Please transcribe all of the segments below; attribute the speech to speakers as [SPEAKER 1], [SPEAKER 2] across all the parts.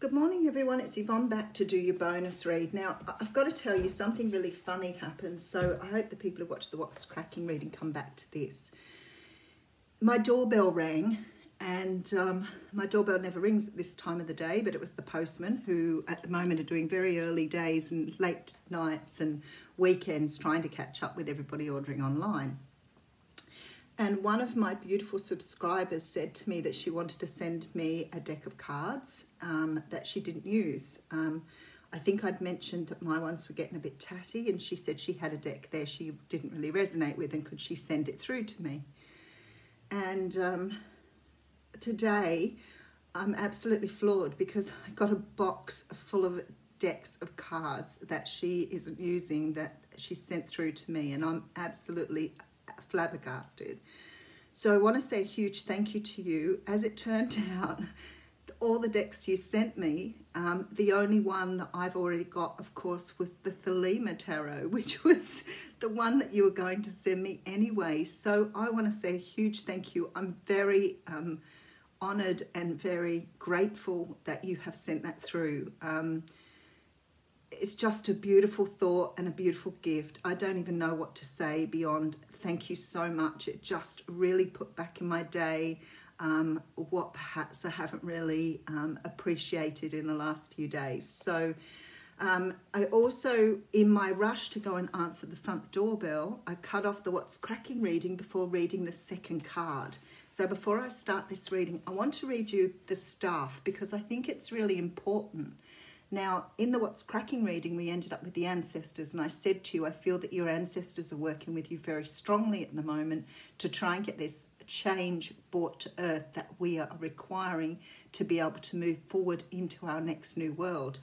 [SPEAKER 1] Good morning everyone, it's Yvonne back to do your bonus read. Now I've got to tell you something really funny happened, so I hope the people who watch the What's Cracking reading come back to this. My doorbell rang and my doorbell never rings at this time of the day, but it was the postman who at the moment are doing very early days and late nights and weekends trying to catch up with everybody ordering online. And one of my beautiful subscribers said to me that she wanted to send me a deck of cards that she didn't use. I think I'd mentioned that my ones were getting a bit tatty, and she said she had a deck there she didn't really resonate with and could she send it through to me. And today I'm absolutely floored because I got a box full of decks of cards that she isn't using that she sent through to me, and I'm absolutely flabbergasted. So I want to say a huge thank you to you. As it turned out, all the decks you sent me, the only one that I've already got, of course, was the Thelema Tarot, which was the one that you were going to send me anyway. So I want to say a huge thank you. I'm very honoured and very grateful that you have sent that through. It's just a beautiful thought and a beautiful gift. I don't even know what to say beyond thank you so much. It just really put back in my day what perhaps I haven't really appreciated in the last few days. So I also, in my rush to go and answer the front doorbell, I cut off the What's Cracking reading before reading the second card. So before I start this reading, I want to read you the staff because I think it's really important. Now, in the What's Cracking reading, we ended up with the ancestors, and I said to you, I feel that your ancestors are working with you very strongly at the moment to try and get this change brought to earth that we are requiring to be able to move forward into our next new world.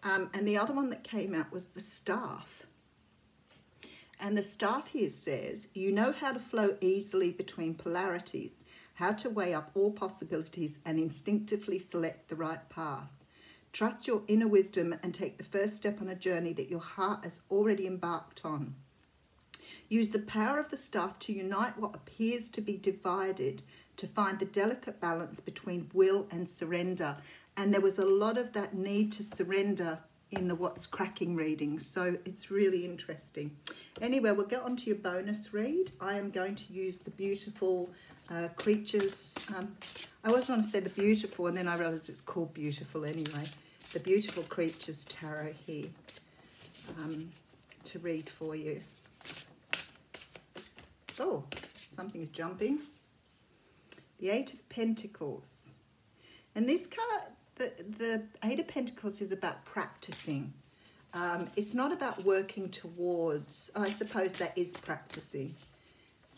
[SPEAKER 1] And the other one that came out was the staff. And the staff here says, you know how to flow easily between polarities, how to weigh up all possibilities and instinctively select the right path. Trust your inner wisdom and take the first step on a journey that your heart has already embarked on. Use the power of the staff to unite what appears to be divided, to find the delicate balance between will and surrender. And there was a lot of that need to surrender in the What's Cracking reading, so it's really interesting. Anyway, we'll get on to your bonus read. I am going to use the beautiful creatures. I always want to say the beautiful, and then I realize it's called beautiful anyway. The Beautiful Creatures Tarot here to read for you. Oh, something is jumping. The Eight of Pentacles. And this card, the Eight of Pentacles is about practicing. It's not about working towards, I suppose that is practicing.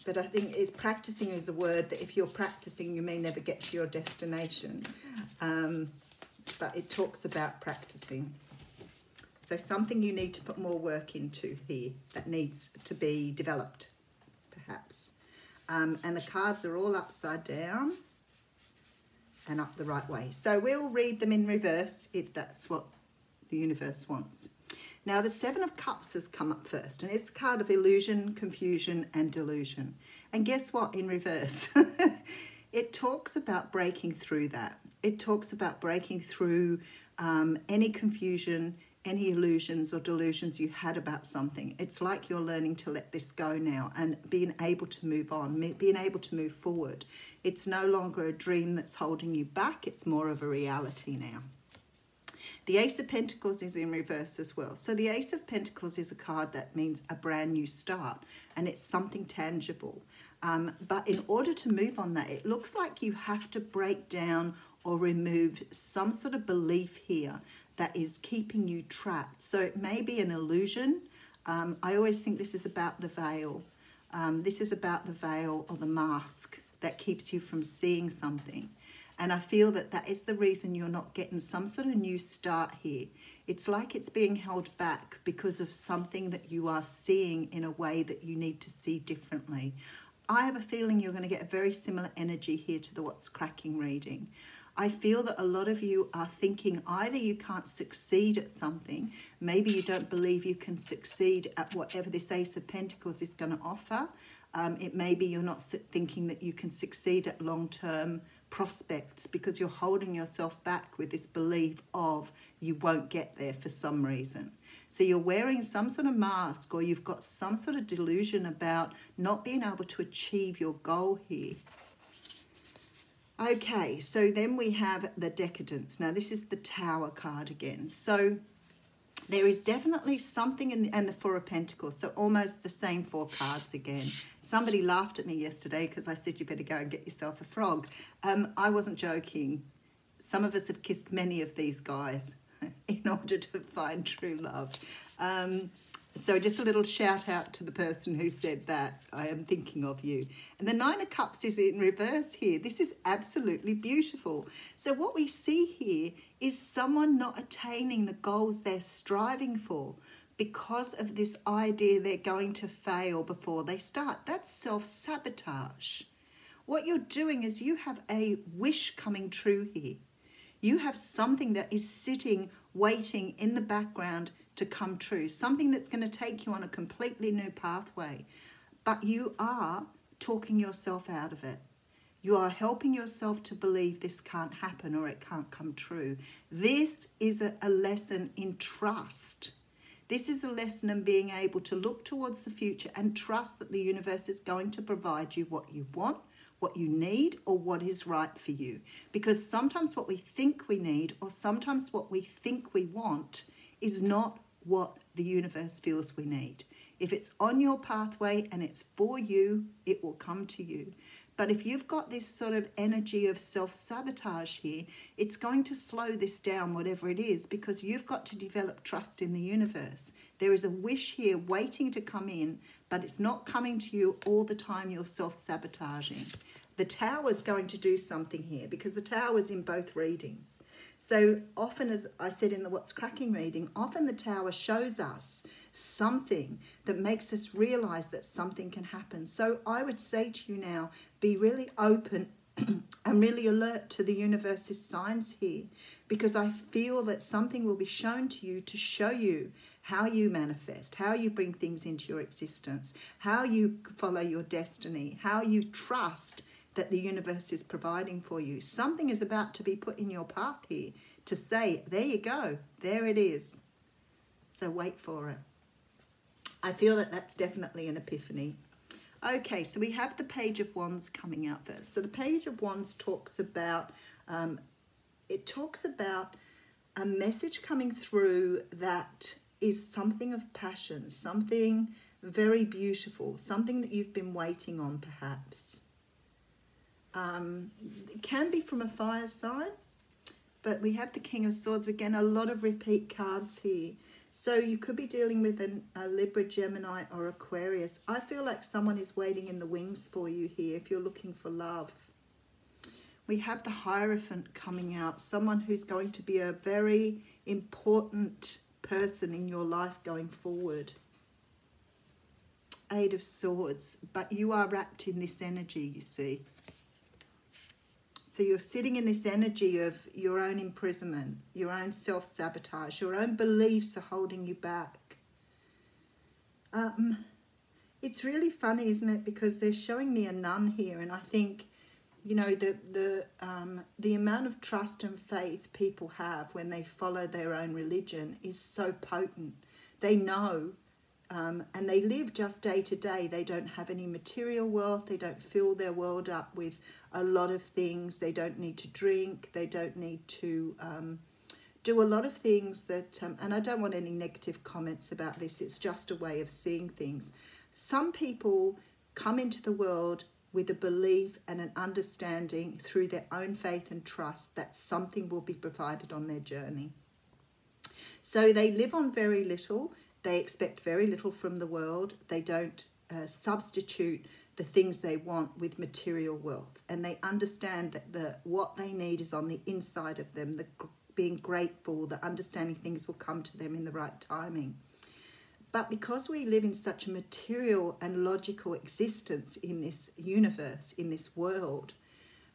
[SPEAKER 1] But I think practicing is a word that if you're practicing, you may never get to your destination. But it talks about practicing. So something you need to put more work into here that needs to be developed, perhaps. And the cards are all upside down and up the right way. So we'll read them in reverse if that's what the universe wants. Now, the Seven of Cups has come up first, and it's a card of illusion, confusion, and delusion. And guess what? In reverse, it talks about breaking through that. It talks about breaking through any confusion, any illusions or delusions you had about something. It's like you're learning to let this go now and being able to move on, being able to move forward. It's no longer a dream that's holding you back. It's more of a reality now. The Ace of Pentacles is in reverse as well. So the Ace of Pentacles is a card that means a brand new start, and it's something tangible. But in order to move on that, it looks like you have to break down or remove some sort of belief here that is keeping you trapped. So it may be an illusion. I always think this is about the veil. This is about the veil or the mask that keeps you from seeing something. And I feel that that is the reason you're not getting some sort of new start here. It's like it's being held back because of something that you are seeing in a way that you need to see differently. I have a feeling you're going to get a very similar energy here to the What's Cracking reading. I feel that a lot of you are thinking either you can't succeed at something, maybe you don't believe you can succeed at whatever this Ace of Pentacles is going to offer. It may be you're not thinking that you can succeed at long-term prospects because you're holding yourself back with this belief of you won't get there for some reason. So you're wearing some sort of mask, or you've got some sort of delusion about not being able to achieve your goal here. Okay, so then we have the Decadence. Now this is the Tower card again. So there is definitely something and the Four of Pentacles, so almost the same four cards again. Somebody laughed at me yesterday because I said you better go and get yourself a frog. I wasn't joking. Some of us have kissed many of these guys in order to find true love. So just a little shout out to the person who said that. I am thinking of you. And the Nine of Cups is in reverse here. This is absolutely beautiful. So what we see here is someone not attaining the goals they're striving for because of this idea they're going to fail before they start. That's self-sabotage. What you're doing is you have a wish coming true here. You have something that is sitting, waiting in the background to come true, something that's going to take you on a completely new pathway, but you are talking yourself out of it. You are helping yourself to believe this can't happen or it can't come true. This is a lesson in trust. This is a lesson in being able to look towards the future and trust that the universe is going to provide you what you want, what you need, or what is right for you. Because sometimes what we think we need, or sometimes what we think we want, is not what the universe feels we need. If it's on your pathway and it's for you, it will come to you. But if you've got this sort of energy of self-sabotage here, it's going to slow this down, whatever it is, because you've got to develop trust in the universe. There is a wish here waiting to come in, but it's not coming to you all the time. You're self-sabotaging. The Tower is going to do something here because the Tower is in both readings. So often, as I said in the What's Cracking reading, often the Tower shows us something that makes us realize that something can happen. So I would say to you now, be really open and really alert to the universe's signs here, because I feel that something will be shown to you to show you how you manifest, how you bring things into your existence, how you follow your destiny, how you trust that the universe is providing for you. Something is about to be put in your path here to say, there you go, there it is. So wait for it. I feel that that's definitely an epiphany. Okay, so we have the Page of Wands coming out first. So the Page of Wands talks about, a message coming through that is something of passion, something very beautiful, something that you've been waiting on perhaps. It can be from a fire sign, but we have the King of Swords. Again, a lot of repeat cards here. So you could be dealing with a Libra, Gemini, or Aquarius. I feel like someone is waiting in the wings for you here if you're looking for love. We have the Hierophant coming out, someone who's going to be a very important person in your life going forward. Eight of Swords, but you are wrapped in this energy, you see. So you're sitting in this energy of your own imprisonment, your own self-sabotage, your own beliefs are holding you back. It's really funny, isn't it? Because they're showing me a nun here, and I think, you know, the amount of trust and faith people have when they follow their own religion is so potent. They know, and they live just day to day. They don't have any material wealth. They don't fill their world up with a lot of things. They don't need to drink. They don't need to do a lot of things that, and I don't want any negative comments about this. It's just a way of seeing things. Some people come into the world with a belief and an understanding through their own faith and trust that something will be provided on their journey. So they live on very little. They expect very little from the world. They don't substitute the things they want with material wealth. And they understand that what they need is on the inside of them, being grateful, the understanding things will come to them in the right timing. But because we live in such a material and logical existence in this universe, in this world,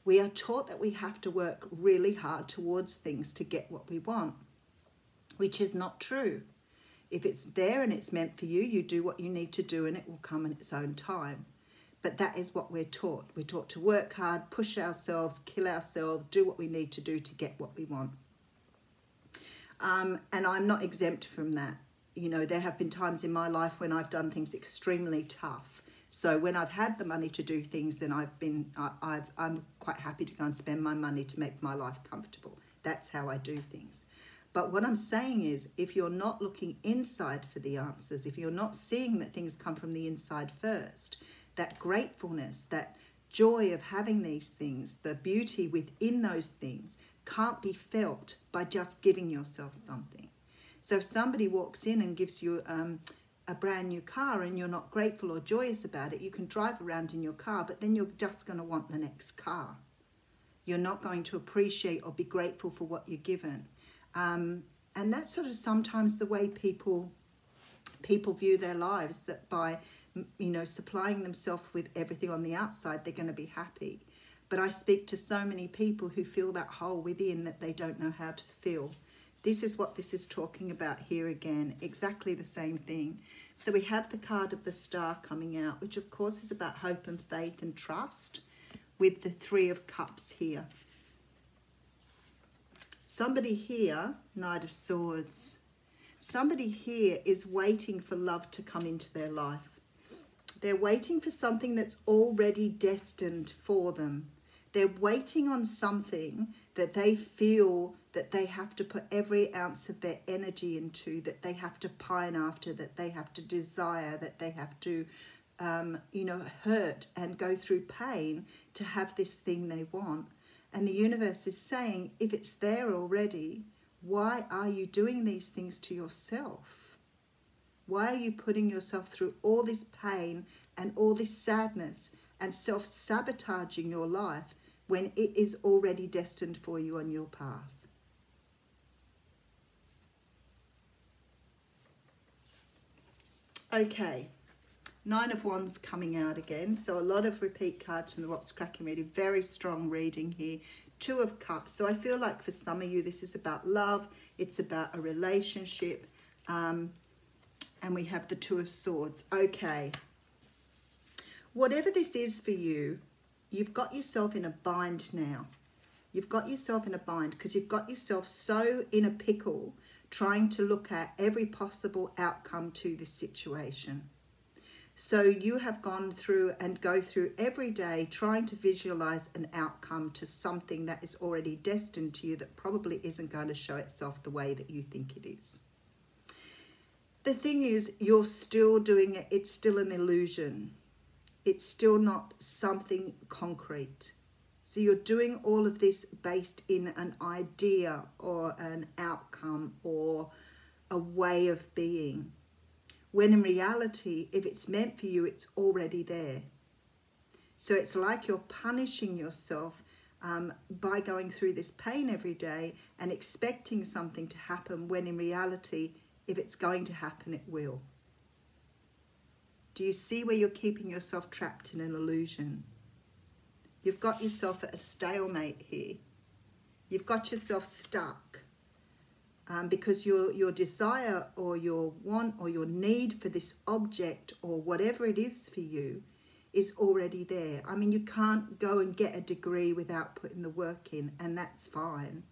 [SPEAKER 1] we are taught that we have to work really hard towards things to get what we want, which is not true. If it's there and it's meant for you, you do what you need to do and it will come in its own time. But that is what we're taught. We're taught to work hard, push ourselves, kill ourselves, do what we need to do to get what we want. And I'm not exempt from that. You know, there have been times in my life when I've done things extremely tough. So when I've had the money to do things, then I'm quite happy to go and spend my money to make my life comfortable. That's how I do things. But what I'm saying is, if you're not looking inside for the answers, if you're not seeing that things come from the inside first, that gratefulness, that joy of having these things, the beauty within those things can't be felt by just giving yourself something. So if somebody walks in and gives you a brand new car and you're not grateful or joyous about it, you can drive around in your car, but then you're just going to want the next car. You're not going to appreciate or be grateful for what you're given. And that's sort of sometimes the way people view their lives, that by, you know, supplying themselves with everything on the outside, they're going to be happy. But I speak to so many people who feel that hole within that they don't know how to fill. This is what this is talking about here again, exactly the same thing. So we have the card of the Star coming out, which of course is about hope and faith and trust, with the Three of Cups here. Somebody here, Knight of Swords. Somebody here is waiting for love to come into their life. They're waiting for something that's already destined for them. They're waiting on something that they feel that they have to put every ounce of their energy into, that they have to pine after, that they have to desire, that they have to, you know, hurt and go through pain to have this thing they want. And the universe is saying, if it's there already, why are you doing these things to yourself? Why are you putting yourself through all this pain and all this sadness and self-sabotaging your life when it is already destined for you on your path? Okay, Nine of Wands coming out again. So a lot of repeat cards from the What's Cracking reading. Very strong reading here. Two of Cups. So I feel like for some of you, this is about love. It's about a relationship. And we have the Two of Swords. Okay. Whatever this is for you, you've got yourself in a bind now. You've got yourself in a bind because you've got yourself so in a pickle trying to look at every possible outcome to this situation. So you have gone through and go through every day trying to visualize an outcome to something that is already destined to you that probably isn't going to show itself the way that you think it is. The thing is, you're still doing it. It's still an illusion. It's still not something concrete. So you're doing all of this based in an idea or an outcome or a way of being. When in reality, if it's meant for you, it's already there. So it's like you're punishing yourself by going through this pain every day and expecting something to happen when in reality, if it's going to happen, it will. Do you see where you're keeping yourself trapped in an illusion? You've got yourself at a stalemate here. You've got yourself stuck because your desire or your want or your need for this object or whatever it is for you is already there. I mean, you can't go and get a degree without putting the work in, and that's fine.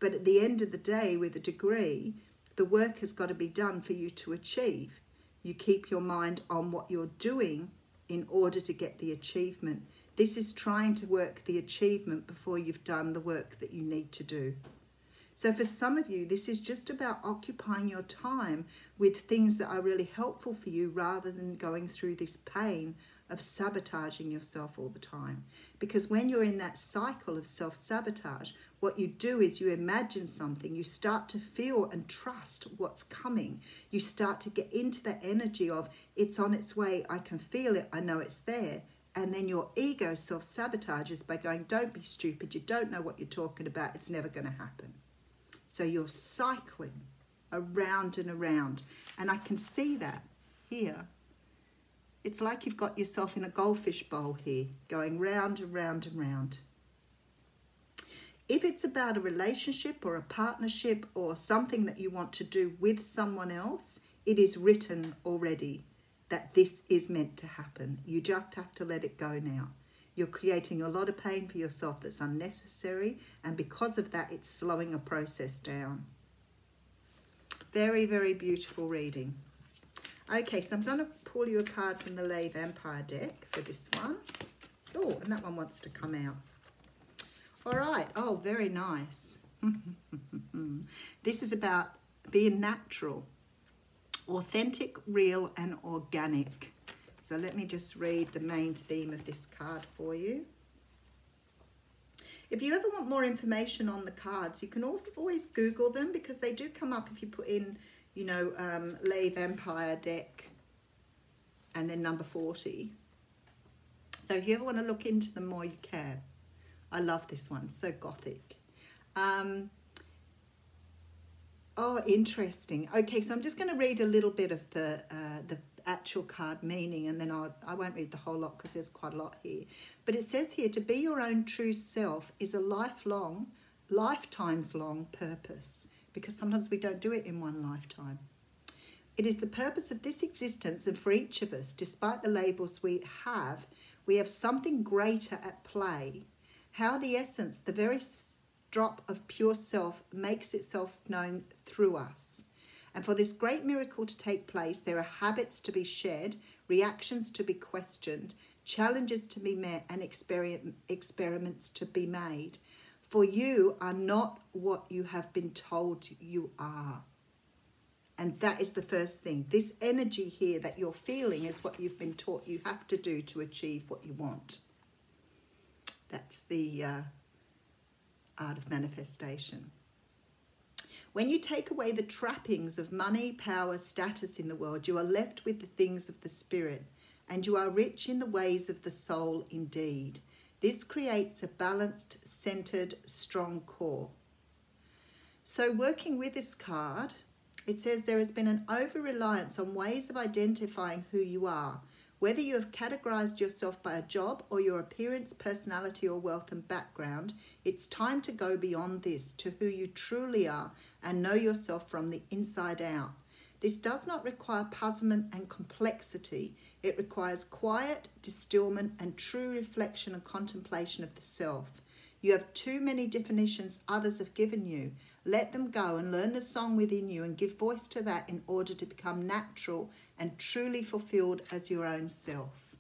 [SPEAKER 1] But at the end of the day, with a degree, the work has got to be done for you to achieve. You keep your mind on what you're doing in order to get the achievement. This is trying to work the achievement before you've done the work that you need to do. So for some of you, this is just about occupying your time with things that are really helpful for you rather than going through this pain of sabotaging yourself all the time. Because when you're in that cycle of self-sabotage, what you do is you imagine something, you start to feel and trust what's coming. You start to get into that energy of it's on its way, I can feel it, I know it's there. And then your ego self-sabotages by going, don't be stupid, you don't know what you're talking about, it's never going to happen. So you're cycling around and around. And I can see that here. It's like you've got yourself in a goldfish bowl here, going round and round and round. If it's about a relationship or a partnership or something that you want to do with someone else, it is written already. that this is meant to happen. You just have to let it go now. You're creating a lot of pain for yourself that's unnecessary, and because of that, it's slowing a process down. Very, very beautiful reading. Okay, so I'm going to pull you a card from the Lay Vampire deck for this one. Oh, and that one wants to come out. All right. Oh, very nice. This is about being natural, authentic, real, and organic. So let me just read the main theme of this card for you. If you ever want more information on the cards, you can also always Google them, because they do come up if you put in, you know, Lay Vampire deck and then number 40. So if you ever want to look into them more, you can. I love this one, so gothic. Oh, interesting. Okay, so I'm just going to read a little bit of the actual card meaning, and then I won't read the whole lot because there's quite a lot here. But it says here, to be your own true self is a lifetimes long purpose, because sometimes we don't do it in one lifetime. It is the purpose of this existence, and for each of us, despite the labels we have something greater at play. How the essence, the very drop of pure self, makes itself known through us. And for this great miracle to take place, there are habits to be shed, reactions to be questioned, challenges to be met, and experiments to be made. For you are not what you have been told you are. And that is the first thing. This energy here that you're feeling is what you've been taught you have to do to achieve what you want. That's the art of manifestation. When you take away the trappings of money, power, status in the world, you are left with the things of the spirit, and you are rich in the ways of the soul indeed. This creates a balanced, centered, strong core. So working with this card, it says there has been an over-reliance on ways of identifying who you are, whether you have categorized yourself by a job or your appearance, personality, or wealth and background. It's time to go beyond this to who you truly are and know yourself from the inside out. This does not require puzzlement and complexity. It requires quiet, distillment, and true reflection and contemplation of the self. You have too many definitions others have given you. Let them go and learn the song within you and give voice to that in order to become natural and truly fulfilled as your own self.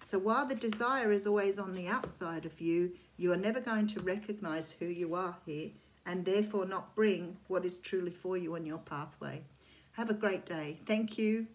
[SPEAKER 1] So while the desire is always on the outside of you, you are never going to recognize who you are here, and therefore not bring what is truly for you on your pathway. Have a great day. Thank you.